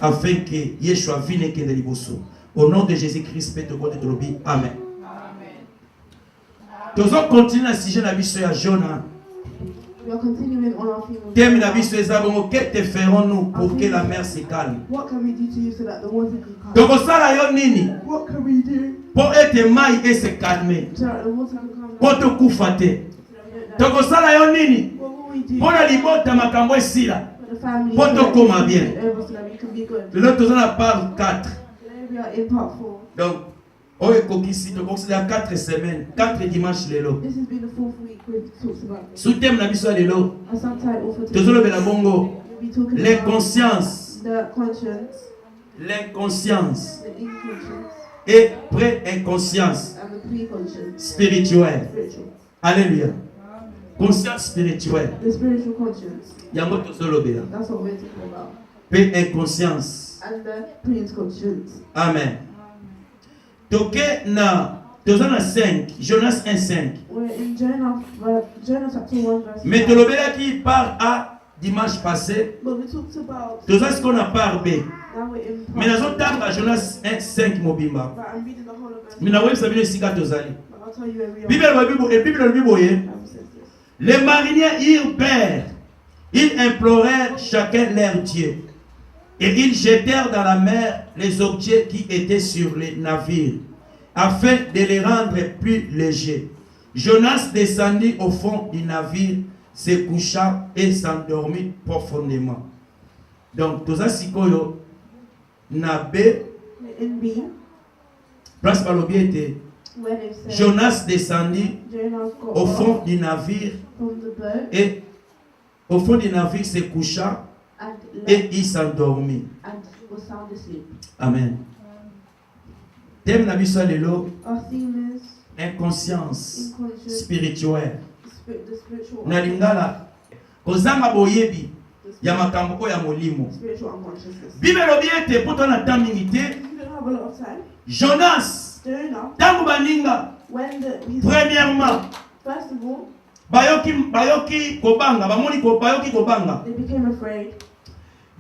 afin que Yeshua vienne que de liboso. Au nom de Jésus-Christ, Père de God de Lobi. Amen. Nous allons continuer à sujet la vie à Jonah. Thème la vie sur les arbres. Que ferons-nous pour que la mer se calme? What can we do to you so that the water can calm? Donc ça là nini? What can we do pour être maille et se calmer? so that the water can calm down? Pour te koufate. Donc ça là nini? What will we do pour la libota makambo esila. for the family Pour te koma bien. so that we can be good? Le autre la part 4. Today we are in part 4. Donc on est coquisi, donc c'est à 4 semaines, 4 dimanches lelo. This has been the 4th week we've talked about this. Sous thème la mission lelo. A subtitle for Toujours today. le la bongo. We'll be talking about L'inconscience, the conscience, l'inconscience the inconscience, et pré-inconscience and the pre-conscience, spirituelle. spiritual. Alléluia. Conscience spirituelle. The spiritual conscience. Yango tozolo bela. That's what we're talking about. Pré-inconscience. And the pre-conscience. Amen. Toke na tozana 5, Jonas 1:5. We're in Jonah chapter 1 verse Mais 5. tolobela qui part à dimanche passé, But we talked about toza ce qu'on a part B. now we're in Mais part nazo tanga Jonas 1:5 mobimba. but I'm reading the whole of verse. Mais na websa bino sika tozali. But I'll tell you where we are. Bible biboye. Bible says this. Les mariniers irent père. Ils implorèrent chacun leur Dieu. Et ils jetèrent dans la mer les objets qui étaient sur les navires, afin de les rendre plus légers. Jonas descendit au fond du navire, se coucha et s'endormit profondément. Donc, tout ça, c'est quoi? Nabé, In B, place par le biais était where they said Jonas descendit Jonah got au fond off du navire from the boat et au fond du navire se coucha and et left il s'endormit. and was sound asleep. Amen. Thème la mission de l'eau, Our theme is inconscience inconscious, spirituelle. the spiritual, Na lingala kozanga boyebi ya makambo ya molimo. spiritual unconsciousness. Bible lobi ete poto na temps mingi te. If you don't have a lot of time, Jonas Jonah, tango baninga when premièrement first of all, bayoki kobanga bamoni ko bayoki kobanga. they became afraid.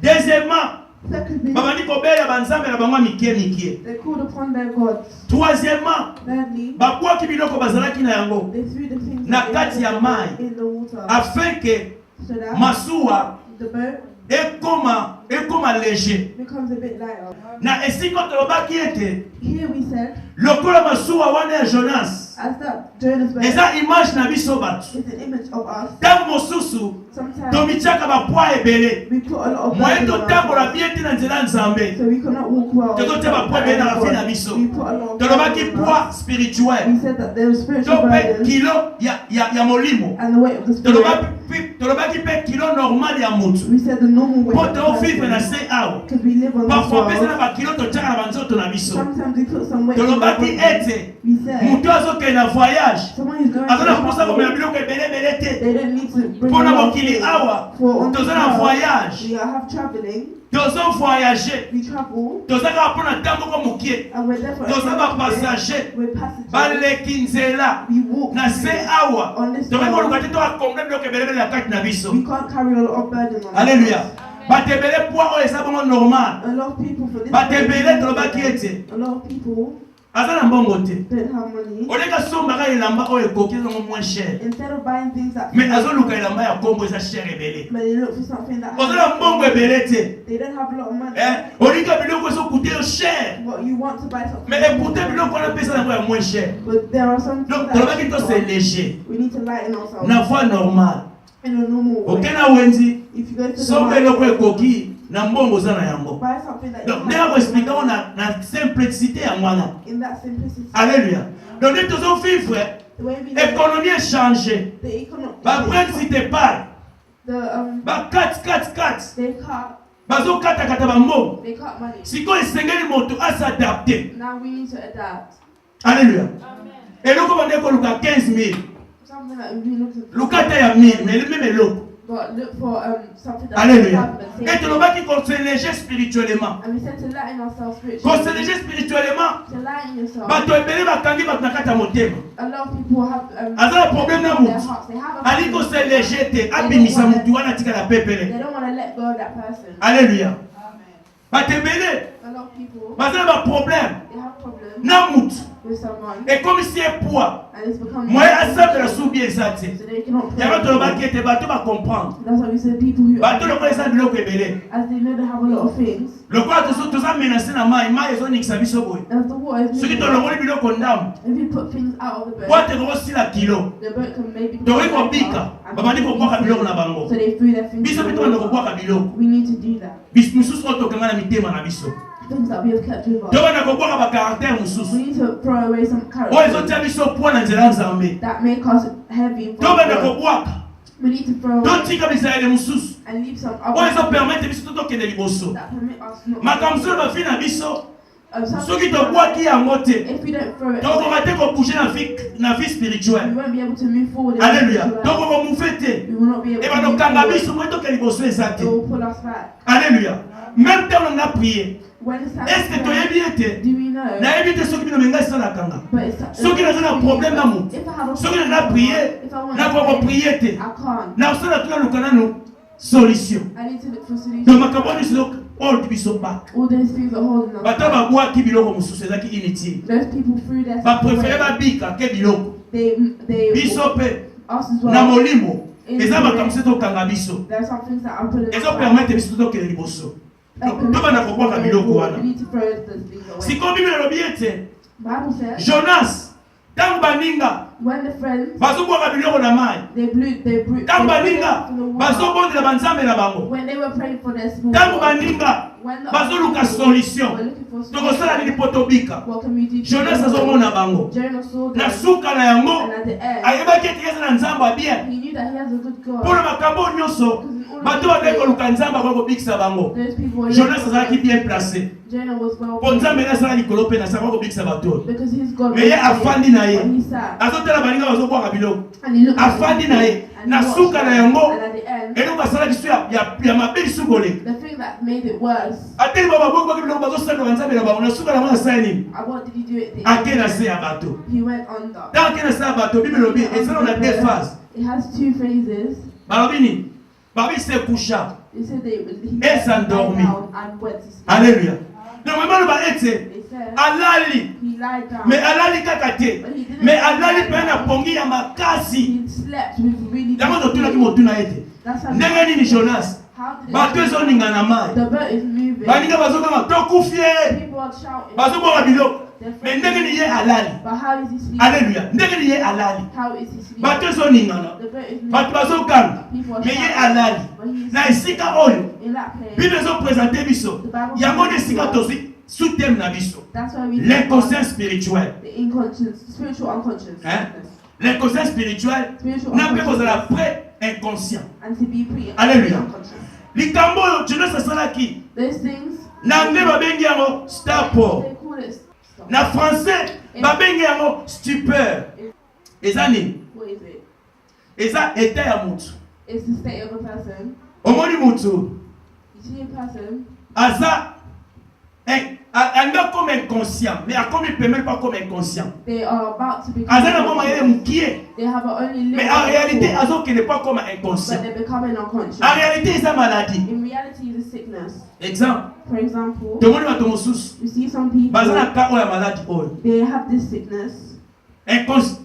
Deuxièmement Secondly, babani kobela banzambe na bango mikie mikie. they called upon their gods. Troisièmement Thirdly, babwaki biloko bazalaki na yango they threw the things na that kati they ya had mai in the water afin que so that masuwa the boat ekoma léger. becomes a bit lighter. Na esiko tolobaki ete Here we said, lokola masuwa wana ya Jonas as that Jonah's boat eza image na biso bato. is an image of us, Ntango mosusu sometimes tomitiaka bapwa ebele we put a lot of moye burden on totambola ourselves, bien te na nzela ya Nzambe. so we cannot walk well. Tozotia bapwa ebele na rafi na biso. We put a lot of Tolobaki burden on poids us. spirituel We said that there was spiritual to mpe burdens kilo ya molimo. and the weight of the spirit. Tolobaki mpe kilo normal ya mutu We said the normal weight po of the tofivre na person, se awa. because we live on this Parfois pesa na world. bakilo totiaka na banzoto na biso. Sometimes we put some weight on our Tolobaki body. ete We said mutu azokende na voyage someone who's going aza na to mposa komela travel, biloko ebelebele te. they don't need to bring Mpona a lot of mokili food. awa For on this toza na world, voyage, we have traveling, tozo voyage, we travel, toza kaka mpona ntango moko mokie, and we're there for a toza short bapassager time. We're passengers. baleki nzela We walk na se awa on this tokoki world. koluka te tokakomble biloko ebelebele na kati na biso. We can't carry a lot of burden on Alléluia. us. Bato ebele poids oyo eza bongo normal. A lot of people for this Bato world, ebele tolobaki ete a lot of people aza na mbongo te. don't have money. Oleka sombaka elamba oyo ekoki ezango moins cher. Instead of buying things that Mais azoluka elamba ya kombo eza cher ebele. but they look for something that Oza na mbongo ebele te. they don't have a lot of money. Olika biloko ezokute yo cher. But you want to buy something. Mais écoutez biloko wana pesa yango ya moins cher. But there are some things Donc that tolobaki to c'est léger. we need to lighten ourselves Na voie normale. in a normal way. Okena wenzi If you go to the sombe market, eloko ekoki na mbongo oza na yango. buy something that you Donc ndenge koexplika ngo na simplicité ya mwana. in that simplicity. Alléluia. Donc nous devons vivre The way we live, économie échangée. the economic, Ba prendre si te parles. the Ba 4 they cut bazo kata kata ba mbongo. money. Siko esengeli moto s'adapter. Now we need to adapt. Alléluia. Et loko bande ko luka 15,000. Something that we look at, Lukata ya 1000 mais même loko. but look for something that Alléluia. we Et have tu n'as qui qu'on se léger spirituellement. and we said to lighten ourselves Qu'on se spiritually. léger spirituellement. To lighten yourself. Bato ebele bakangi bato na kata motema. A lot of people have Aza na problème na in their mutu. hearts. They have a Ali ko problem. se léger te abimisa mutu wana tika la pepele. They don't want to let go of that person. Alléluia. batebele A lot of people, baza na problème they have problems na mutu with someone, et comme si un poids and it's become moyen asambela soubi ezate so they cannot pray. yango tolobaki ete bato comprendre That's why we said people who, bato lokola eza biloko ebele as they know they have a lot of things, lokola toza menase na mai ezoningisa biso boye as the water is soki moving, tolongoli biloko ndambo if you put things out of the boat, bwate kokosila kilo the boat can maybe tokoki kobika babandi kobwaka biloko na bango so they threw their things biso in mpe the tobanda water. kobwaka biloko We need to do that. misusu oyo tokanga na mitema na biso Things that we have kept with us. tobanda kobwaka bakaraktere We mosusu need to throw away some oyo characters ezotia biso poa na nzela ya nzambe that make us heavy for tobanda God. kobwaka We need to throw away totika bisaele mosusu and leave some oyo other ezopermete biso tokende liboso that permit us not makambo mosusu bafi na biso something soki tobwaki yango te if we don't throw it away, tokoka te kobouge na vie we spirituelle won't be able to move forward in alleluya spiritual life. tokoko mufe te We will not be able to move ebandokanga forward. biso moi toke liboso eza It te will pull us back. alleluya même ntango na prier When it's time est ce que to pray, toyebi ete do we know? nayebi te soki bino mengai esalakanga But it's soki naza na problème na motu if I have a soki naza prier if I want nakoka to pray, koprie te I can't. nakosala tuna luka nano solution I need to look for solutions. donc makambo wana nyonso old biso back All those things are holding us bato back. babwaki biloko mosusu ezalaki inutile Those people threw their stuff bapréféré away. babika ke biloko They biso mpe us as na well. molimo eza makambo mosusu tokanga biso There are some things that are pulling us back. ezopermete biso tokende liboso tobanda kobwaka biloko wana We need to throw those things away. sikoyo bibele elobi ete Bible says jonas ntango baninga when the friends bazobwaka biloko na mai they blew ntango they baninga from the water. bazobondela banzambe na bango When they were praying for their small ntango boys, baninga when the bazoluka other people solution were looking for tokosala nini solution, mpo tobika what can we do to jonas help them? azomona bango Jonah saw na them, suka na yango and at the end ayebaki ete eza na nzambe abien he knew that he has a good God. mpona makambo oyo nyonso bato bakei koluka nzambe akoki kobikisa bango Those people were jonas looking azalaki for bien place Jonah was well mpo nzambe ye azala likolo mpe na se akoki kobikisa bato oyo because his God me ye was afandi na ye when he sat azotala baninga bazobwaka biloko and he looked at afandi them, na ye and na he watched suka na them, yango and at the end eloko asalaki so ya mabe lisuku koleka the thing that made it worse, ateli bababokbaki biloko bazosalelaka nzambe na bango na suka na yango asala nini what did he do at the ake end? na se ya bato He went under. ntango ake na se ya bato bibele elobi ezala na deux phases It has two phases. balobi nini babi se kusha They said he Et s'endormit. lied down and went to sleep. alleluya donc baloba ete They said alali he lied down, me alali kaka te but he didn't. me alali lie mpe na down. pongi ya makasi He slept with really. yango deep totunaki sleep. motuna ete That's how. ndenge nini jonas How did it bato ezoninga na mai The boat is moving. baninga bazokanga tokufie People are shouting. bazobwaka biloko They're me ndenge ni ye alali But how is he sleeping? alleluya ndenge ni ye alali How is he sleeping? bato ezoningana The boat is moving. bato bazokanga People are me ye shouting. alali But he is na sleeping. esika oyo In that place. bible ezopresente biso yango nde esika tozwi sous thème na biso That's why we l'inconscient spirituel the inconscious, spiritual unconscious. Hein? L'inconscient spirituel Spiritual n'a pas besoin unconsciousness. pré-inconscient And to be pre Alléluia. unconscious. likambo oyo jonas asalaki Those things. na anglais babengi yango starport They call it stop. na français babengi yango stupeur eza nini What is it? eza eta ya mutu It's the state of a person. omoni mutu You see a person. aza anga comme inconscient mais akomi pemele pas comme inconscient They are about to become. aza na mwa mayele mokie They have only little. mais en réalité before, azokende pas comme but inconscient they're becoming unconscious. en réalité eza maladie In reality, it's a sickness. exemple For example, tomoni bato mosusu you see some people. baza na cas oyo ya maladie oyo They have this sickness.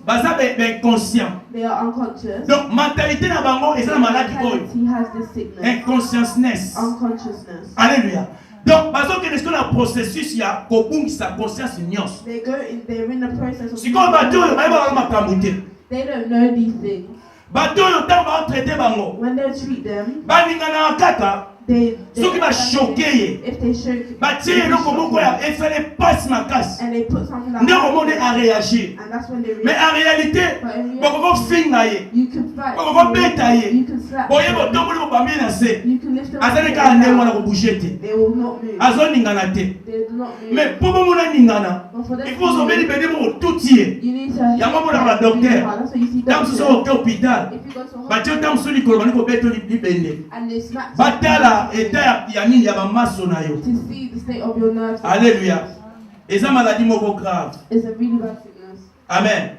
baza inconscient They are unconscious. donc mentalité na bango eza na maladie oyo Mentality has this sickness. inconsciousness Unconsciousness. alléluia donc bazokende sikoyo na processus ya kobungisa conscience nyonso They go in. They're in the process of. sikoyo bato oyo bayebaka makambo te They don't know these things. bato oyo ntango baotraite bango When they treat them, baninganaka kaka they soki bashoke ye if they show batie eloko moko ya esali pasi makasi and they put something like nde omoni aréagir and that's when they mais react. en réalité But in reality, bakokofinga ye you can fight. bakokobeta ye You can slap. boye them. botongoli bobambi na se You can lift them. azali up kaka and ndenge wana down. kobouge te They will not move. azoningana te They do not move. mais mpo bomona ningana But for them il to faut ozobeli move, bedi moko tuti ye you need to. yango monaka That's badokter what you see ntango mosusu doctors. oke hôpital If you go to a batie hospital ntango mosusu likolo bandi kobeta libende and they smack batala eta ya nini ya bamaso na yo to see the state of your nerves. alléluia eza maladie moko grave It's a really bad sickness. amen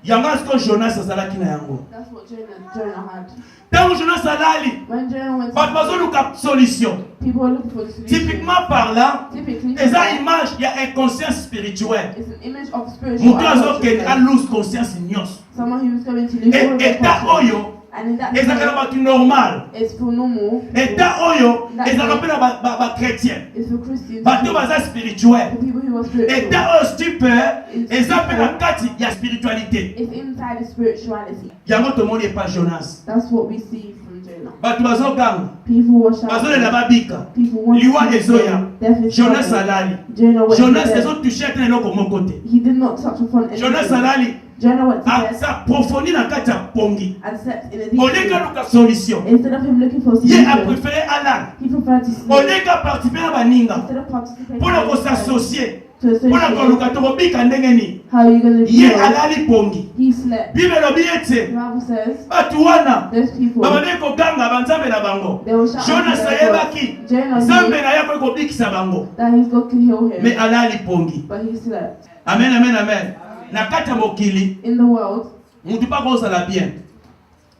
Yanga ce que Jonas azalaki na yango. That's what Jonah had. Tant Jonas alali, When Jonah went bato bazoluka solution. people were looking for the solution. Typiquement parlant, Typically, eza image ya inconscience spirituelle. it's an image of spiritual Mutu azokende a unconsciousness. lose conscience nyonso. Someone who was going to lose all of their État conscience. oyo And in that ezalaka na time, bato normal. it's for normal people. État oyo ezalaka mpe na bachrétien. It's for Christians. Bato baza For spirituel. people who are spiritual. État oyo stupeur eza mpe na kati ya spiritualité. It's inside the spirituality. Yango tomoni epa Jonas. That's what we see from Jonah. Bato bazoganga, People were bazolela shouting. babika. People wanted Liwa to ezoya. death is Jonas coming. alali. Jonah went Jonas to death. ezotouche ate na eloko moko te. He did not touch upon anything. Jonas alali. Jonah went to death Aprofondi na kati ya pongi. and slept in a deep Oleka sleep. luka solution. Instead of him looking for a Ye a solution, préféré alala. he preferred to sleep. Oleka participer na baninga. Instead of participating Mpona in this kosassocie. to Mpona associate, koluka tokobika ndenge nini. how are you going to Ye feel? alali pongi. He slept. Bible elobi The ete Bible says, bato wana those people, babandeki koganga banzambe na bango. they will shout Jonas unto their ayebaki God. Jonah nzambe knew na ye akoki kobikisa bango. that his God could heal Me him, alali pongi. but he slept. Amen, amen, amen. Na kati ya mokili In the world, mutu mpa kozala bien.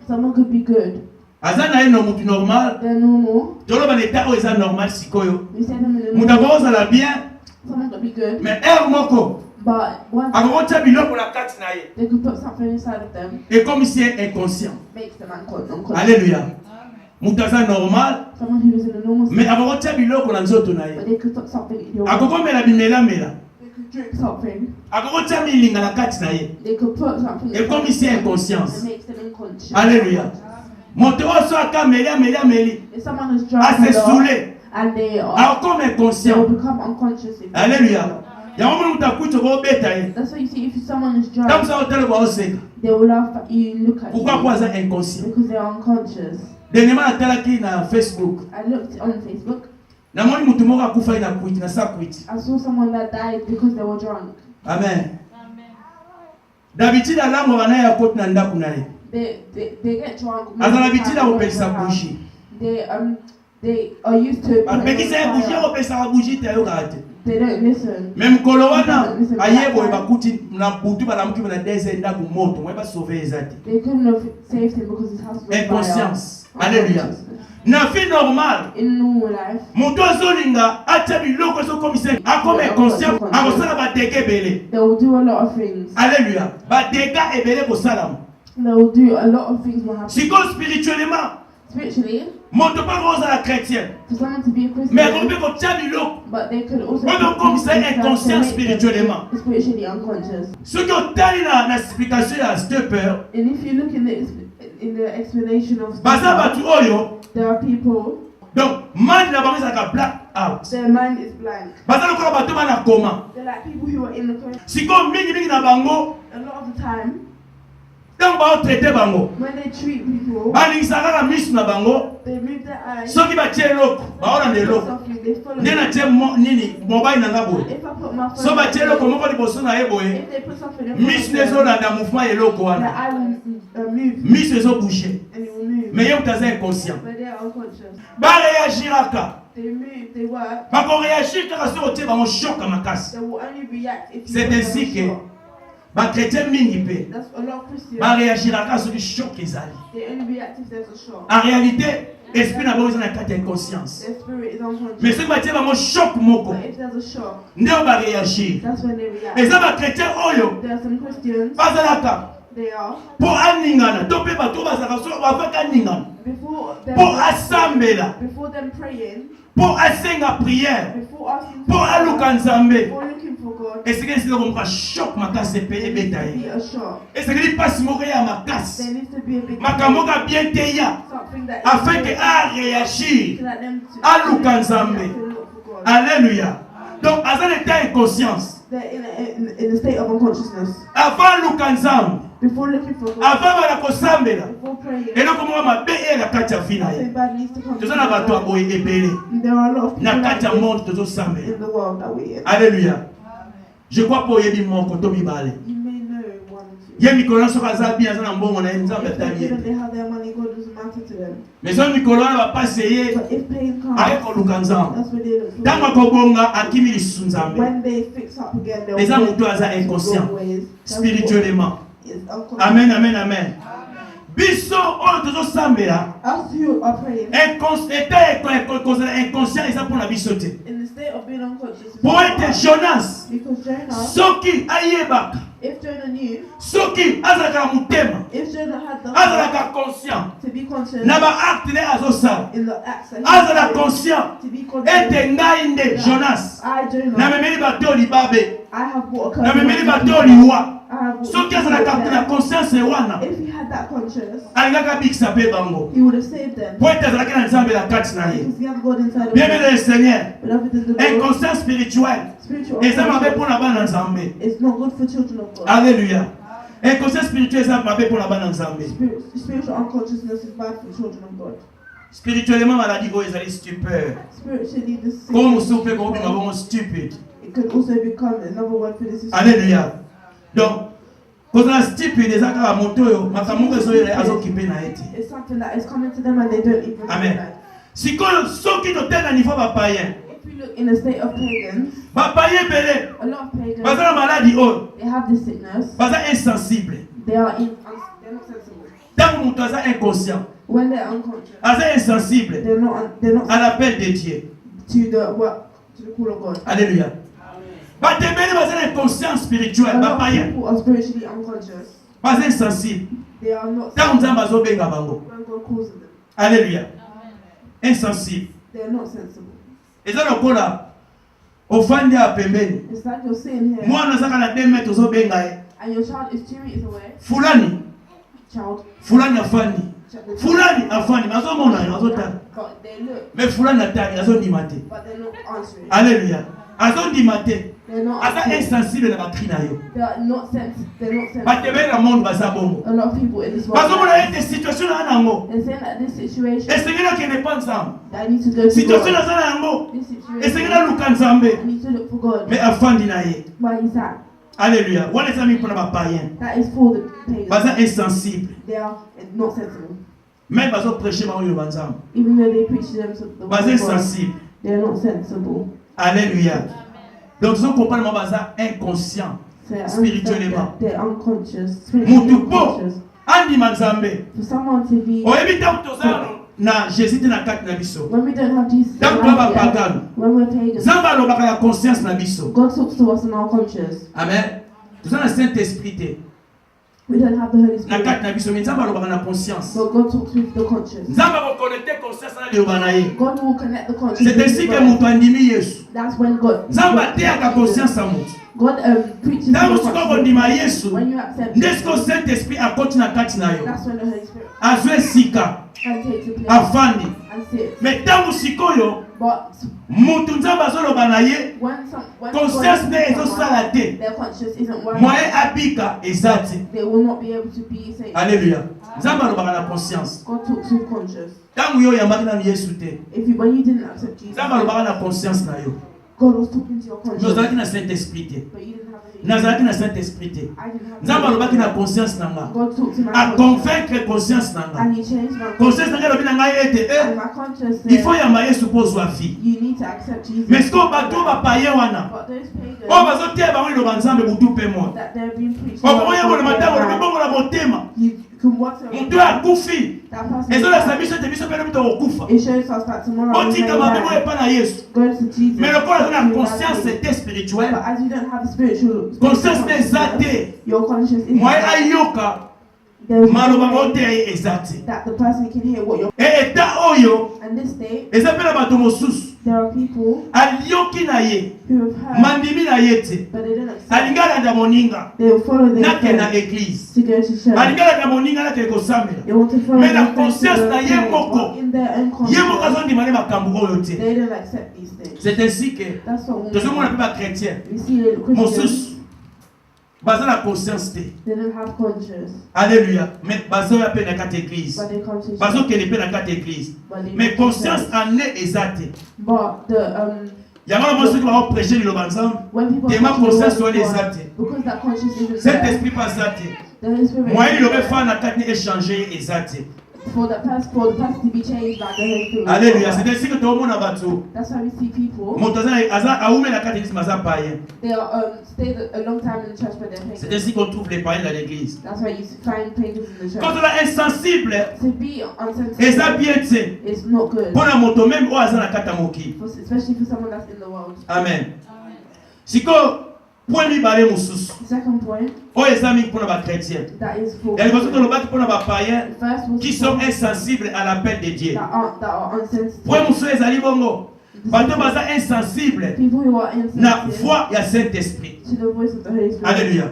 someone could be good. Aza na ye no mutu normal. They're normal. Toloba na eta oyo eza normal sikoyo. We say them in the Mutu normal. akozala bien. Someone could be good, Mais ere moko but one akokotia biloko na kati na ye. they could put something inside of them, Ekomi si ye inconscient. makes them unconscious. Alléluia. Mutu aza normal. Someone who is in a normal Mais state, akokotia biloko na nzoto na but ye. they could put something in your mouth. Akokomela bimelamela. They could drink something. Akokotia milinga na kati na ye. They could put something Ekomi si them inconscience. and makes them unconscious. Alléluia. Moto oyo so akameli ameli. If someone is drunk Ase a lot saoulé. and they Akokoma will inconscient. become unconscious. If they Alléluia. drink a lot. Yango moni mutu akuti okobeta ye. That's why you see if someone is drunk, Ntango sa otele baoseka. they will laugh at you and look at Pourquoi po you aza inconscient? because they're unconscious. Dernièrement natalaki na Facebook. I looked on Facebook. Namoni mutu moko akufa ye na kwiti na sa kwiti. I saw someone that died because they were drunk. Amen. D'habitude alango bana ya koti na ndaku na ye. They get drunk. Aza na most of the habitude time akopelisa when they're bougie. They are used to putting Bapekisa ye on bougie fire. akopelisa bougie te ayokaka te. They don't listen. Me mokolo wana Listen, ayeboye that bakuti na butu balamuki na deze ndaku moto mwe basauve eza te. They couldn't have saved him because his house was on fire. Inconscience. Alléluia. Na vie normale, In normal life, moto azolinga atia biloko ezokomisa akoma inconscient akosala badege ebele. they will do a lot of things. Alléluia. Badega ebele kosalama. They will do a lot of things will happen. Siko spirituellement, Spiritually, moto mpa kozala chrétien. for someone to be a Christian, Mais akoki kotia biloko. but they could also Moi, comme ça, inconscient spirituellement. spiritually unconscious. Soki otali na explication ya stupeur, And if you look in the explanation of baza batu oyo, there are people, donc mind na bango ezalaka black out. their mind is blank. Baza lokola bato bana koma. They're like people who are in the current. Siko mingi na bango, A lot of the time, ntango baotraite bango, when they treat people, balingisaka na misu na bango, they move their eyes. soki batie eloko, baolanda eloko. Softly, they follow Nde na it. tie nini mobile na nga boye. If I put my phone, So batie eloko moko liboso na ye boye, if they put something in front misu of them, ezolanda mouvement ya eloko the wana. eye will move Misu ezobouge. and it will move. Mais ye utaza inconscient. But they are unconscious. Bareagiraka. They move, they work. Bakoreagir kaka soki otie bango shock ya makasi. They will only react if you C'est put them ainsi in que shock. bakretien mingi mpe That's a lot of Christians. bareagiraka soki shock ezali. They only react if there's a shock. En réalité, esprit na bango eza na kati ya inconscience. Their spirit is unconscious. Mais soki batie bango shock moko, But if there's a shock, nde oyo bareagir. that's when they react. Eza bakretien oyo There are some Christians, bazalaka they are, mpo aningana to mpe bato bazalaka soki bafaki aningana before them, mpo asambela before them praying, mpo asenga priere before asking mpo for aluka God, nzambe before looking for God, esengeli esila komoka shock makasi epe ebeta be ye a shock. esengeli mpasi moko ya makasi There needs to be a big makambo moko bien te ya something that afin que areagir to let them to aluka nzambe. to look for God. Alléluia. Donc aza na état inconscience They're in a state of unconsciousness. avant aluka nzambe Before looking for God, avant bana kosambela before praying, eloko moko mabe ye na kati ya vi na ye. something bad needs to come. Toza na bato ya boye ebele There are a lot of na people like kati ya this monde tozosambela. in the world that we're in. Alléluia. Je crois po oyebi moko to mibale. You may know one or two. Ye mikolo soki aza bien aza na mbongo na ye nzambe If they atali ye didn't, te. they have their money, God doesn't matter to them. Mais soki mikolo wana bapasi ye But if pain comes, aye koluka nzambe. that's when they look for Ntango God. akobonga akimi lisusu nzambe. When they fix up again, they'll Eza go moto aza to inconscient wrong ways. That's spirituellement. is unconscious. Amen, amen, amen. Biso oyo tozosambela As you are praying, inconscient eza mpona biso te. in the state of being unconscious, Po ete Jonas because Jonah, soki ayebaka, if Jonah knew, soki azalaka na motema, if Jonah had the azalaka heart conscient to be conscious na baacte nde azosala, in the acts that he azala did, conscient to be conscious, ete ngai nde Jonas I, Jonah, namemeli bato libabe, I have brought a namemeli curse. bato liwa. I have brought Soki a azalaka curse. na conscience wana, If he had that conscience, alingaka bikisa mpe bango he would have saved them. po ete azalaki na nzambe na kati na ye. Because he has God inside of Bien him. aimé le Seigneur, Beloved in the Lord, inconscience spirituelle spiritual eza mabe unconscious mpona bana nzambe. is not good for children of God. Alléluia. Inconscience spirituelle eza mabe mpona bana nzambe. Spiritual unconsciousness is bad for children of God. Spirituellement maladie oyo ezali stupeur. Spiritually, this Komo mosusu mpe kobima bongo stupid. it could also become another word for this. Alléluia. Donc kozala stupid eza kaka moto oyo makambo moko ezoyela azokipe na ye te. It's something that is coming to them and they don't even Amen. realize. Sikoyo soki totali na niveau bapayen, If we look in the state of pagans, bapayen ebele a lot of pagans, baza na maladi oyo, they have this sickness. baza insensible. They're not sensible. Ntango moto aza inconscient, When they're unconscious, aza insensible they're not à l'appel de Dieu. to the call of God. Alléluia. Bato ebele baza na inconscience spirituelle, A lot of bapayen people are spiritually unconscious. baza insensible. They are not Ntango sensible nzambe azobenga bango. when God calls them. Alléluia. Insensible. They are not sensible. Eza lokola ofandi ya pembeni. It's like you're sitting here Mwana azaka na 2 mètres ozobenga ye. and your child is 2 meters away. Fulani, Child, fulani afandi. the child, Fulani afandi, azomona ye, azotala. but they look, Mais fulani atali, azondima te. but they're not answering. Alléluia. Azondima te. They're not Aza answering. insensible na bakri na yo. They are not sensitive. They're not Bato sensitive. ebele na monde baza bongo. A lot of people in this world, Bazomona ete situation na yango. they're saying that this situation, Esengeli akende pa nzambe. I need to go to Situation God. aza na yango. This situation, Esengeli aluka nzambe. I need to look for God. Mais afandi na ye. Where he's at. Alléluia. Wana eza mi mpona bapayen. That is for the pagans. Baza insensible. They are not sensible. Même bazoprêche bango yo banzambe. Even though they preach to them the word Baza of God, insensible. they are not sensible. Alléluia. Donc ils ont compris que baza inconscient. So I understand Spirituellement. that they're unconscious. Spiritually Mutu po unconscious. andima nzambe. For someone to be, Oyebi ntango toza na Jésus te na kati na biso. when we don't have Jesus, Ntango around toza here, bapagano. when we're pagans, Nzambe alobaka na conscience na biso. God talks to us in our conscience. Amen. Toza na Saint-Esprit te. We don't have the Holy Na Spirit, kati na biso, mais Nzambe alobaka na conscience. but God talks with the conscience. Nzambe akoconnecte conscience na liloba na ye. God will connect the conscience. C'est with ainsi the que word. moto andimi Yesu. That's when God Nzambe ateyaka conscience ya moto. God preaches to Ntango the sikoyo conscience. kondima Yesu, When you accept nde sikoyo Saint-Esprit akoti na kati na yo. that's when the Holy Spirit Azwa esika, can take the place afandi. and sit. Mais ntango sikoyo But moto Nzambe azoloba na ye, when conscience God nde speaks to someone, ezosala te. their conscience isn't working, Moyen abika eza te. they will not be able to be saved. Alléluia. Nzambe alobaka na conscience. God talks with conscience. Ntango yo oyambaki nanu Yesu te, When you didn't accept Jesus, Nzambe alobaka na conscience na yo. God was talking to your Mais conscience, ozalaki na Saint-Esprit te. but you didn't have it. Nazalaki na Saint-Esprit te. I didn't have Nzambe it. alobaki na conscience na nga. God talked to my A conscience, convaincre conscience na nga. and He changed my Conscience conscience. na nga elobi na ngai ete And my conscience il said, faut yamba Yesu mpo ozwa vie. you need to accept Jesus. Mais sikoyo bato oyo bapayen wana But those pagans oyo bazoteya bango liloba Nzambe butu mpe moi, that they're being preached, okomoyekola matango olobi bongo na motema you can watch them. moto oyo akufi That person ezolakisa biso ete biso mpe lobi tokokufa. it shows us that tomorrow we may Otika mabe boye die. epa na Yesu. Go to Jesus. Mais lokola oza na You conscience have it. ete spirituelle, But as you don't have the spiritual conscience nde eza te, your conscience is moye ayoka there's maloba no way baoteya ye eza te. that the person can hear what you're. E eta oyo And this day, eza mpe na bato mosusu there are people alioki na ye who have heard, mandimi na ye te, but they don't accept. alingi alanda moninga They will follow their nake na friends église, to go to church. alingi alanda moninga nake kosambela. They want to follow Mais la their friends to conscience go na to ye church, moko. but in their own Ye moko conscience, azondima ne makambo oyo te. they don't accept these things. C'est ainsi que That's what tozomona we mpe bachrétien we see the Christians. mosusu baza na conscience te. They don't have conscience, Alléluia. Mais bazoya mpe na kati église, but they come to church. bazokende mpe na kati église, But they mais come to conscience church. ane eza te. But the yango na mosusu baoprêche liloba Nzambe when people tema preach the conscience word wana of eza God, te, because that conscience isn't there, Saint-Esprit mpe aza te, the Holy Spirit moyen isn't liloba there. efana na kati ni échanger eza te. for the person to be changed by the Holy Spirit. Alléluia. C'est ainsi que tout le monde a battu. That's why we see people. They are stayed a long time in the church, but they're C'est pagans. ainsi qu'on trouve les païens dans l'église. That's why you find pagans in the Quand church. on est insensible, To be et ça unsensitive bien c'est. is not good, Pour la moto même au hasard la katamoki. especially for someone that's in the world. Amen. Si ko point mi balé mususu. The second point, O examen pour les chrétiens. that is for Et les personnes le battent pour les païens the first was qui sont insensibles à l'appel de Dieu. that are insensitive. Point mususu ezali bongo. Bato baza insensible People who are na insensitive voix ya Saint-Esprit. to the voice of the Holy Spirit. Alléluia.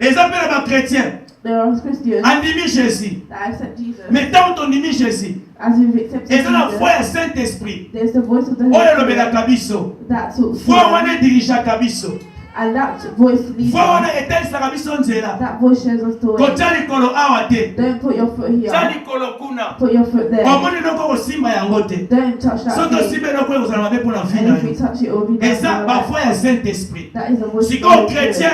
Et ça fait les chrétiens. There are Christians Andimi Jésus. that accept Jesus. Mais tant qu'on dit Jésus, As you've accepted et c'est la Jesus, foi ya Saint-Esprit. there's the voice of the Oyo Holy lobela Spirit kabiso. that talks to Foi them, wana dirija kabiso. and that voice leads Foi wana us. etalisa kabiso nzela. That voice shows us the way. Kotia likolo awa te. Don't put your foot Tia here. likolo kuna. Put your foot there. Omoni loko kosimba yango te. Don't touch that Soki thing. osimba eloko oyo kozala mabe mpona vi And na if you yo. touch it, it will be bad for Eza your bafoi life. ya Saint-Esprit. That is the voice of the Sikoyo Holy Spirit. chrétien,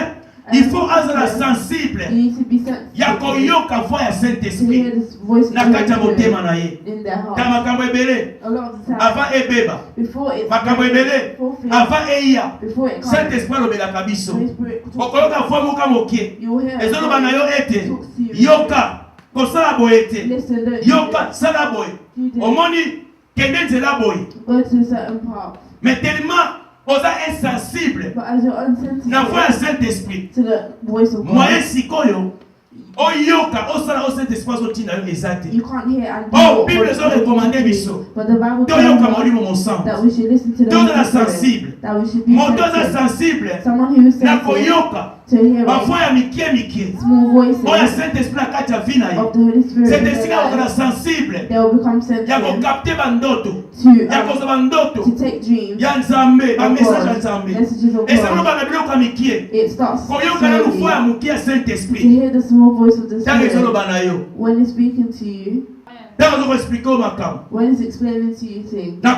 il faut azala sensible. You need to be sensitive Ya koyoka foi ya to hear Saint-Esprit. this voice of Na the kati ya Holy motema Spirit na ye. in their Ta heart. makambo ebele. A lot of the time, Avant ebeba. before it's Makambo ebele. fulfilled, Avant eya. before it comes, Saint-Esprit alobelaka biso. Holy Spirit talks to Okoyoka foi moka mokie. you. You'll hear a Ezoloba na yo voice ete. talks to you. Yoka. Kosala boye te. Listen, don't do Yoka this. sala boye. Do this. Omoni kende nzela boye. Go to a certain path. Mais tellement oza insensible But as you're insensitive na foi ya Saint-Esprit. to the voice of Moyen God, sikoyo oyoka osala o Saint-Esprit azotinda yo eza te. you can't hear and do Oh, what Bible God ezo recommande tells biso. you. But the Bible Toyoka tells us molimo mosantu. that we should listen to the Toza na Holy Spirit, sensible. that we should be Moto aza sensitive. sensible Someone who is na sensitive koyoka to hear bafoi ya mikie mikie small voices oyo Saint-Esprit na kati ya vi na ye. of the Holy Spirit C'est in esika their kozala lives. sensible They will become ya sensitive kokapte bandoto to, ya kozwa bandoto to take dreams ya Nzambe of bamessage ya God, Nzambe. messages of Esengelo God. bana biloko ya mikie It starts koyoka nanu foi ya slowly mokie ya to Saint-Esprit hear the small voice of the ntango Spirit ezoloba na yo when it's speaking to you, ntango ozokoexplike o makambo when it's explaining to you things, na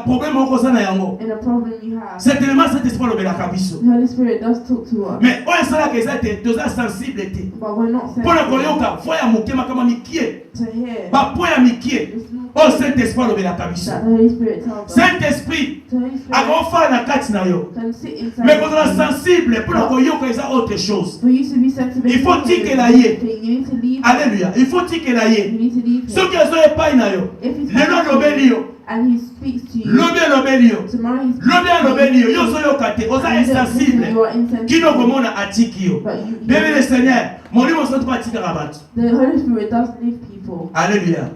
problème moko oza na yango. and a problem you have. C'est tellement Saint-Esprit alobelaka biso. The Holy Spirit does talk to us, Mais oyo esalaka eza te toza sensible te but we're not mpona sensitive koyoka foi ya mokie makambo ya mikie to hear bapo ya mikie the small oyo Saint-Esprit alobelaka biso. that the Holy Spirit tells us. Saint-Esprit The Holy Spirit akofala na kati na yo can sit mais inside kozala of you. sensible mpona koyoka eza autre chose. For you to be sensitive, Il faut to tikela the ye. thing, you need to leave. Alléluia. Il faut tikela You ye need to leave him. soki ezo epai na yo If he's lelo alobeli yo and he speaks to you, lobi alobeli yo tomorrow he's lobi alobeli yo yo ozoyoka te oza and you don't listen, insensible you are insensitive. kino komona atiki yo. But you, Bébé le Seigneur molimo soki mpo atikaka bato. the Holy Spirit does leave people. Alléluia.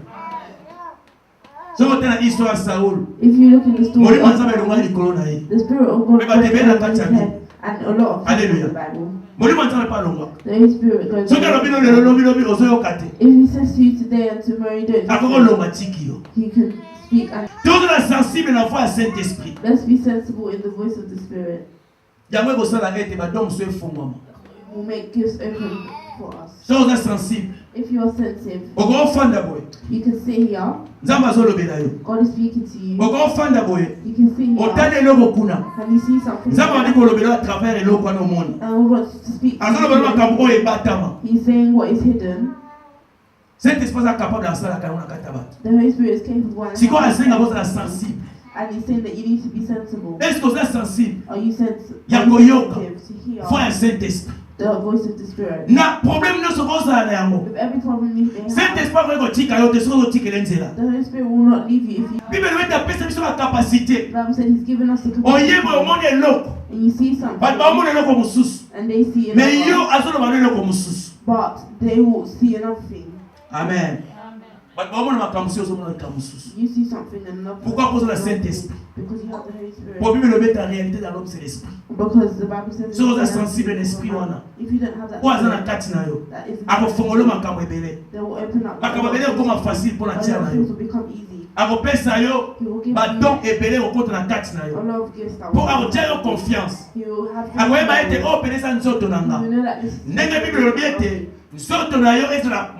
Soki otala histoire ya Saul If you look in the story molimo of nzambe elonga likolo na ye. the Spirit of God Mais bah, goes t'es bien over dans his ta head, and a lot of people in Alléluia. the Bible. Molimo nzambe mpe alongwaka. The Holy Spirit goes Soki over alobi no his lelo head. lobi ozoyoka te If he says to you today and tomorrow you don't akoko listen, longa tiki yo. he can speak, and tozala sensible na foi ya Saint-Esprit let's be sensible in the voice of the Spirit. yango ekosala ete badome so efungwama. It will make gifts open for us. Soki oza sensible If you are sensitive, okofanda boye you can sit here. nzambe azolobela yo God is speaking to you. okofanda boye You can sit here otali eloko kuna and you see something. nzambe adi kolobela a travers eloko wana omoni And we want to speak to azolobela you. makambo oyo ebatama. He's saying what is hidden. Saint-Esprit aza capable asalaka yango na kati ya bato. The Holy Spirit is capable and sikoyo asenga kozala sensible. and he's saying that you need to be sensible. Est-ce oza sensible Are you sensitive Ya koyoka. to hear foi ya Saint-Esprit the voice of the Spirit? na problème nyonso kozala na yango. With every problem you may have, Saint-Esprit akoki kotika yo te soki ozotikela nzela. the Holy Spirit will not leave you if you. Bible ete apesa biso bakapasité The Bible said he's given us the oyeba capacity, omoni eloko and you see something, bato baomona eloko mosusu and they see mais another, yo azoloba na eloko mosusu. but they will see another thing. Amen. bato baomona makambo si ozomona makambo mosusu. You see something and another. Pourquoi cause la Saint-Esprit? Because you have the Holy Spirit. Pour Bible le mettre en réalité dans l'homme c'est l'esprit. Because the Bible says. So oza sensible l'esprit wana. If you don't have that, oyo aza na kati na yo that is, akofongola makambo ebele. they will open up. makambo ebele ekoma facile mpo na A tia lot na of yo. things will become easy. akopesa yo He will give badon you ebele okota na kati na a yo lot of gifts that mpo will. akotia yo confiance. He will have. akoyeba ete oyo penesa nzoto na nga You know that this. ndenge Bible elobi ete nzoto na yo ezala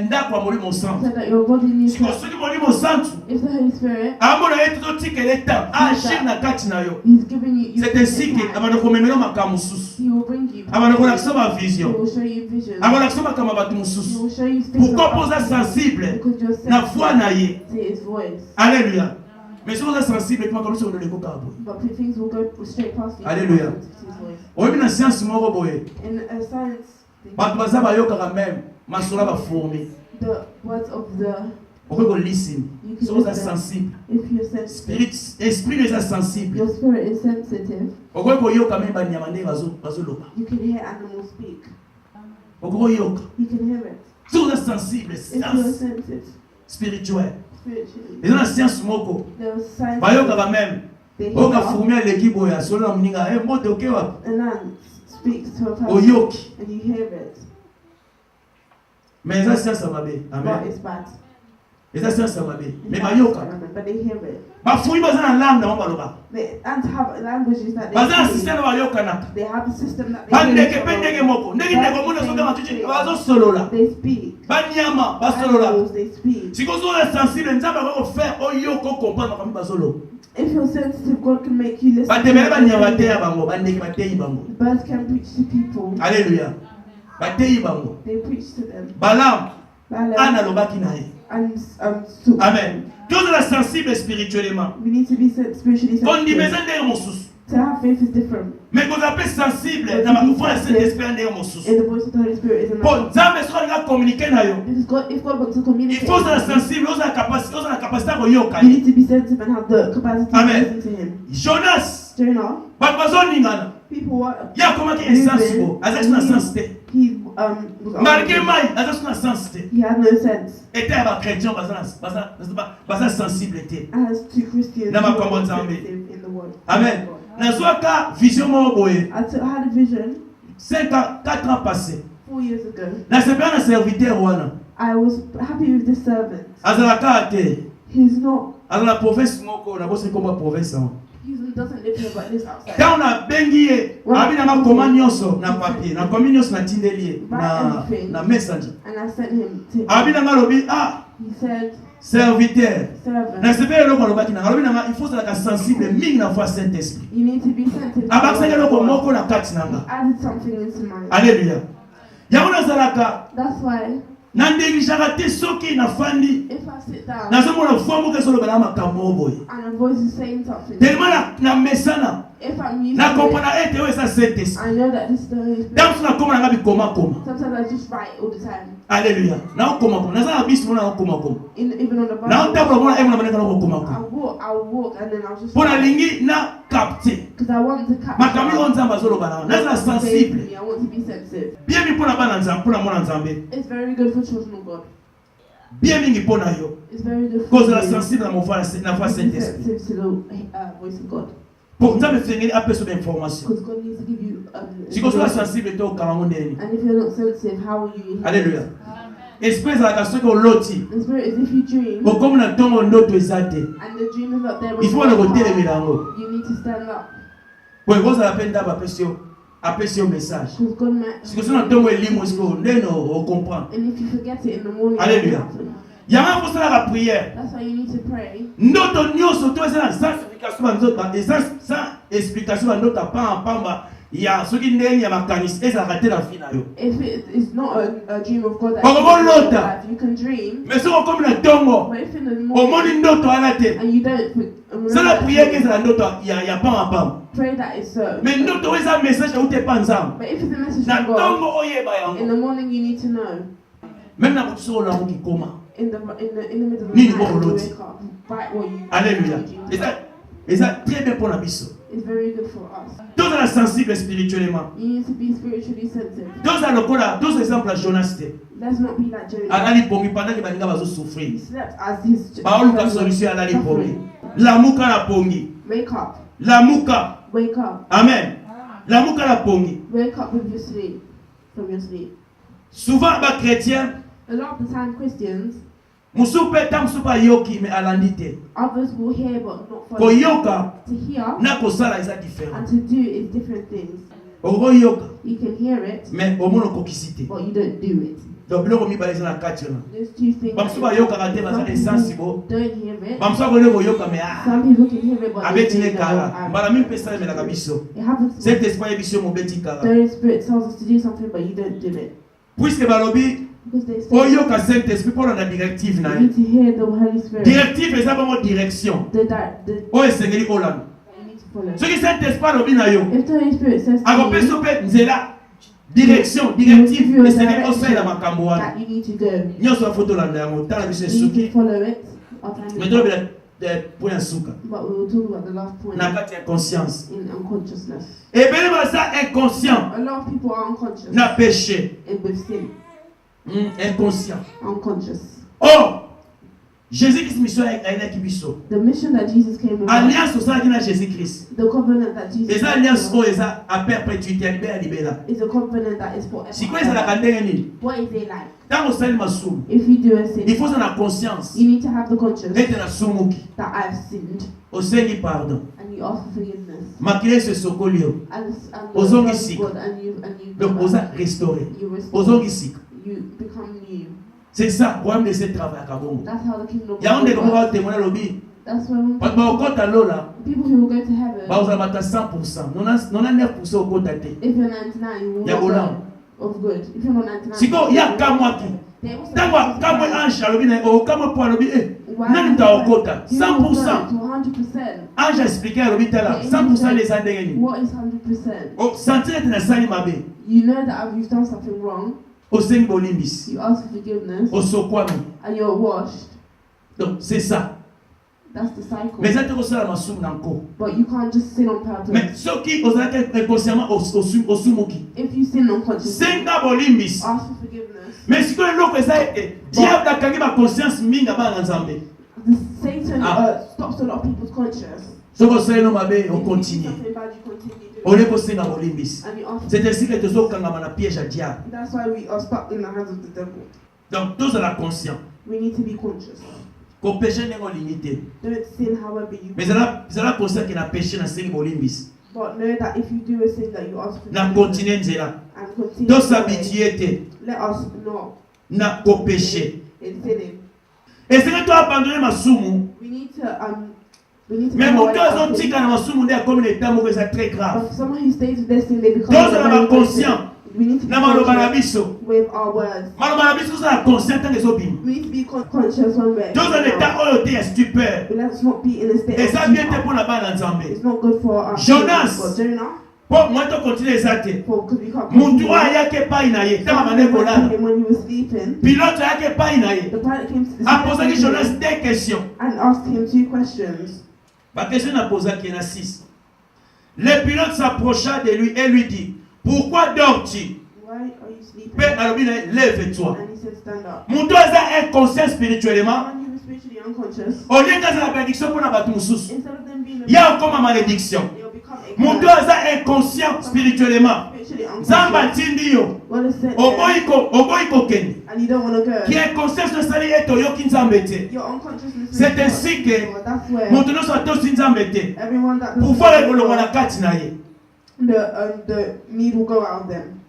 ndako ya molimo santu. Said that your body needs Siko help. soki molimo santu If the Holy Spirit amona ye tozotikela temps agir na kati na yo, He's giving you c'est ainsi que abanda komemela makambo mosusu, He will bring you. abanda kolakisa He bavision, will show you visions. abanda kolakisa makambo ya bato He mosusu. will show you things Pourquoi about poza yourself sensible because you're na foi na ye? sensitive to His voice. Alléluia. Mais soki oza sensible tuma kalusi ondoleko kaka boye. But things will go straight past you. Alléluia. To His voice. oyebi na science moko boye In a science, bato baza bayokaka meme masolo bafourmi the words of the okoki kolisten you can soki oza listen. sensible If you're sensitive, esprit no eza sensible your spirit is sensitive. okoki koyoka meme banyama nde bazoloba You can hear animals speak. okoki koyoka You can hear it. soki oza sensible If you're science sensitive spirituelle spiritually, eza na science moko there's science. bayokaka meme They oyoka hear fourmi aleki boye asolo na moninga mbote oke wapi an ant speaks to a person oyoki and you hear it. mais eza science ya mabe But amen it's bad. eza science ya mabe It's mais bad, bayoka but they hear it. bafourmi baza na langue na mo baloba The ants have languages that baza na they système bayokanaka They have a system that bandeke mpe ndenge moko ndenge ndeko moni ozokanga tuti bazosolola They speak. banyama basolola Animals, they speak. sikoyo oza sensible nzambe akokofaire oyoka okomprendre makambo bazoloba If you're sensitive, God can make you listen. batebele banyama bateya bango bandeke bateyi bango Birds can preach to people. alleluya bateyi bango They preach to them. balamu Balaam ana alobaki na ye and so amen tozala sensible spirituellement we need to be spiritually kondimeza sensitive. ndenge mosusu To have faith is different. mais kozala mpe sensible na makufa ya saint esprit ya ndenge mosusu And the voice of the Holy Spirit is mpo another. nzambe soki alinga communique na yo Because God, if God wants to il communicate, faut ozala with you, sensible ozala capacité ya koyoka you ye need to be sensitive and have the capacity Amen. to listen to Him. jonas Jonah, bato bazoningana people were. ye akomaki essence bo azaki na sens te He was malgré mai azaki na sens te he had no sense. eta ya bachrétien baza sensible te As two Christians Na who makambo were ya Nzambe. sensitive in the word. amen nazwaka vision moko boye I had a vision 4 ans passé 4 years ago. nasepela na serviteur wana I was happy with this servant. azalaka te He's not. aza na province moko nabosi komba province wana He doesn't live here, but lives outside. ntango nabengi ye abi nanga koma nyonso na papier nakomi nyonso natindeli ye na messenger And I sent him to. abi nanga alobi He said, serviteur servant, nasepeli eloko alobaki nanga alobi nanga il faut ozalaka sensible mingi na foi saint esprit you need to be sensitive. to abakisaki the word eloko of God. moko na kati nanga He added something into mine. alleluya yango nazalaka That's why nandegligeaka te soki nafandi if I sit down nazomona foi moko ezoloba na makambo oyo boye and a voice is saying something, tellement na mesana if I'm used to it, nakomprena ete oyo eza saint esprit I know that this is the Holy Spirit. ntango so nakoma nanga bikomakoma Sometimes I just write all the time. alleluya naokomakoma naza na bisi mona naokomakoma Even on the Bible. naotambola mona emona maneka nakokomakoma I'll walk and then I'll just. mpo nalingi na capte Because I want to capture. makambo oyo nzambe azoloba nanga nazala sensible I want to be sensitive. bien mingi mpo na bana nzambe mpo na mwana nzambe It's very good for children of God. bien mingi mpo na yo It's very good for kozala you sensible na foi to saint be esprit sensitive to the voice of God. mpo nzambe fengeli apesa bainformation Because God needs to give you. sikosola sensible te okangango ndeni And if you're not sensitive, how will you? alleluya esprit ezalaka soki oloti The spirit is if you dream okomi na ntongo ndoto eza te and the dream is not there. il faut na kotelemela yango You need to stand up. boye kozala mpe ndaba apesi yo message Because God might. sikoso na ntongo elimo siko ndeni ocomprendre And if you forget it in the morning, Alléluia. it will happen. yango kosalaka prière That's why you need to pray. ndoto nyonso to eza na sans explication bandoto apamba ya soki ndenge ya makanisi ezalaka te na vi na yo If it is not a dream of God that But you what can Lord? life, you can dream. mais soki okomi na ntongo But if in the morning omoni ndoto wana te and you don't remember sala that prière ke dream, ezala ndoto ya pamba pray that it's so. mais ndoto oyo eza message auti epa nzambe But if it's a message na from God, ntongo oyeba in yango the morning you need to know. même na kotiso olango kikoma In the middle of the Nini night, when you Lord? wake up, write what you. alleluya what you dreamed. eza très bien mpo na biso It's very good for us. tozala sensible spirituellement You need to be spiritually sensitive. tozala lokola tozo exemple ya jonas te Let's not be like Jonah. alali pongi pendant ke baninga He bazosouffrir slept as his. baoluka solution alali pongi lamuka na pongi Wake up. lamuka Wake up. amen lamuka na pongi Wake up with your sleep. From your sleep. souvent bachrétien A lot of the time, Christians, mosusu mpe ta mosusu mpe ayoki me alandi te others will hear but not follow. koyoka To hear na kosala eza différent and to do is different things. okoyoka You can hear it, mais omona okokisite. but you don't do it. Donc biloko mibale eza na kati wana. There's two things. Bamusu bayokaka te baza insensible. Don't hear it. Bamusu akone koyoka mais Some people can hear it, but they abetine don't kala. know. Mbala mipesa emelaka biso. It happens. Cet esprit yebiso mobeti The kala. Holy Spirit tells us to do something, but you don't do it. Puisque balobi Because they say oyoka Saint Esprit pour la directive na you ye. need to hear the Holy Spirit. Directive eza bongo direction. The Oyo esengeli kolanda. you need to follow. Soki Saint Esprit alobi na yo, If the Holy Spirit says to akopesa you mpe nzela direction directive esengeli osalela makambo wana. that you need to go, Nyonso afo tolanda yango tala biso you need esuki. to follow it. Our time Mais is tolobela up. point ya suka. But we will talk about the last point Na kati ya conscience. in unconsciousness. Ebele baza inconscient A lot of people are unconscious na péché. and with sin. Inconscient. Unconscious. Or, Jésus-Christ mission ayinaki biso. The mission that Jesus came about, Alliance osalaki na Jésus-Christ. the covenant that Jesus Eza alliance oyo eza a perpétuité ya libela libela. is a covenant that is forever. Sikoyo ezalaka ndenge nini? What is it like? Ntango osali masumu, If you do a il sin, faut na conscience you need to have the conscience ete nasumuki. that I've sinned Osengi pardon. and you ask for forgiveness. Makila se sokoli yo. And Ozongi love sika. God and you Donc go oza back. restauré. You restore. Ozongi sika. You become new. C'est ça, royaume de ce travail à Kabongo. That's how the kingdom Ya onde of ko God works. témoigner lobi. That's when Ba okota lola, people who will go to heaven, ba oza mata 100%. 99% okota te. if you're 99, you will Ya not bola. go of good. If you're not 99, Siko ya kamwaki. they will say, Tangwa kamwe ange alobi na o kamwe po alobi why nani is mta that? okota You will go 100%. to 100%. Ange expliquer alobi tala 100% les andenge ni. What is 100%? O sentir ete na sali mabe. You know that you've done something wrong. O sengi bolimbis. You ask for forgiveness O sokwami. and you're washed. Donc c'est ça. That's the cycle. Mais ça te kosala masumu na nko. But you can't just sin on purpose. Mais soki ozalaki inconsciemment osumuki. If you sin unconsciously, Senga bolimbis. ask for forgiveness. Mais sikoyo eloko eza ete diable akangi baconscience mingi ya bana na nzambe. Satan stops a lot of people's conscience. Soki osali no mabe If you do okontinue. something bad, you continue doing it. Olie kosenga bolimbisi. And you ask. C'est ainsi que tozokangama na piège ya diable. That's why we are stuck in the hands of the devil. Donc tozala conscient. We need to be conscious. Kopéché ndenge olingi te. Don't sin however you Mais zala conscient ke na péché na sengi bolimbisi. But know that if you do a sin that you ask for Na forgiveness continue nzela. and continue to pray, Tosabitue te let us not na kopéché. in sinning. Esengi toabandonne masumu. We need to Mais be moto aware of it. azotika na masumu nde akomi na état moko eza très grave. But for someone who stays with their sin, they become Tozala very conscient. We need to be Na maloba na conscious biso. with our words. Maloba na biso tozala conscient ntango ezobima. We need to be conscious when we're Tozala état oyo te ya stupeur. But let's not be in a state Eza of bien te stupor. mpo na bana na Nzambe. It's not good for us. Jonas. For Jonah. Po moi to continue eza te. Because we can't Muntu oyo ayaki epai na ye ntango abandaki kolala. when he was sleeping, Pilote ayaki epai na ye. the pilot came to the Aposaki Jonas deux questions. and asked him 2 questions. Question napozaki na 6. Le pilote s'approcha de lui et lui dit, pourquoi dors-tu? Why are you sleeping? Pe alobi na ye, lève-toi. And he said, stand up. Muntu eza inconscient spirituellement. When he was spiritually unconscious, Olinga azala bénédiction mpona bato mosusu. instead of them being a Ya okoma malédiction. they'll become a Muntu curse. aza inconscient spirituellement. Spiritually Nzambe unconscious. atindi yo. God has said Oboyi kokende. and you don't want to go. Ki inconscience tosali ete oyoki Nzambe te. Your unconsciousness is C'est ainsi que that's where moto nyonso atosi Nzambe te. everyone that Pouvoir ekolongwa na kati na ye. the need will go out of them.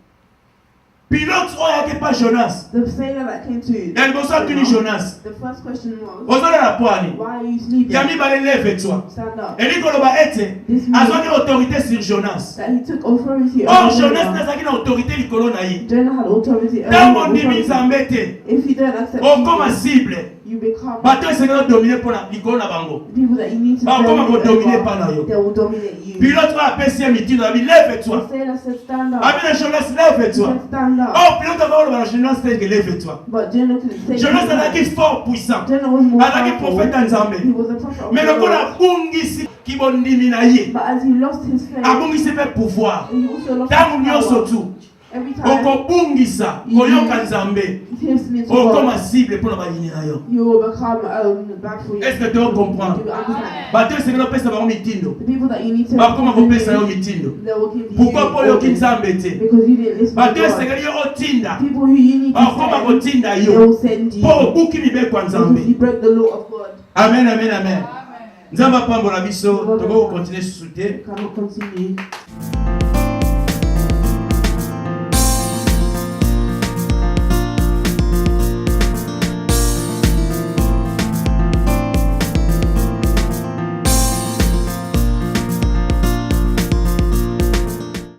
Pilote oyo ayaki pa Jonas. The sailor that came to Ya liboso atuni Jonas. the first question was, Ozolala pwani. why are you sleeping? Ya mibale lève-toi. Stand up. Eli koloba ete This means azwaki autorité sur Jonas. that he took authority Or over Jonas Jonah. nazalaki na autorité likolo na ye. Jonah had authority over Ntango him. ondimi Nzambe te, If you don't accept okoma Jesus, cible. you become Bato esengeli odomine mpona likolo na bango. people that you need to Bakoma dominate kodomine over, pa na yo. they will dominate you. Pilote oyo apesi ye mitindo abi lève-toi. The sailor said, stand up. Abi na Jonas He lève-toi. said, stand up. Or pilote akoloba na Jonas te ke lève-toi. But Jonah couldn't say Jonas that. azalaki fort puissant. Jonah was more Azalaki powerful. prophète ya Nzambe. He was a prophet of Mais the lokola Lord. abungisi kibondimi na ye. But as he lost his faith, Abungisi mpe pouvoir. he also lost Ntango his nyonso power. tu Every time okobungisa koyoka Nzambe he listening to okoma God, cible mpona balingi na yo. you will become bad for you. Est-ce que tu comprends? Do you understand? Bato esengeli opesa bango mitindo. The people that you need to Bakoma kopesa yo mitindo. they will give you Pourquoi po oyoki orders Nzambe te? because you didn't listen to Bato God. esengeli yo otinda. People who you need to Bakoma send, kotinda they yo. will send you Po obuki mibeko ya because Nzambe. you broke the law of God. Amen, amen, amen. Nzambe apambola biso, tokoki kokontinue susu te. You cannot continue.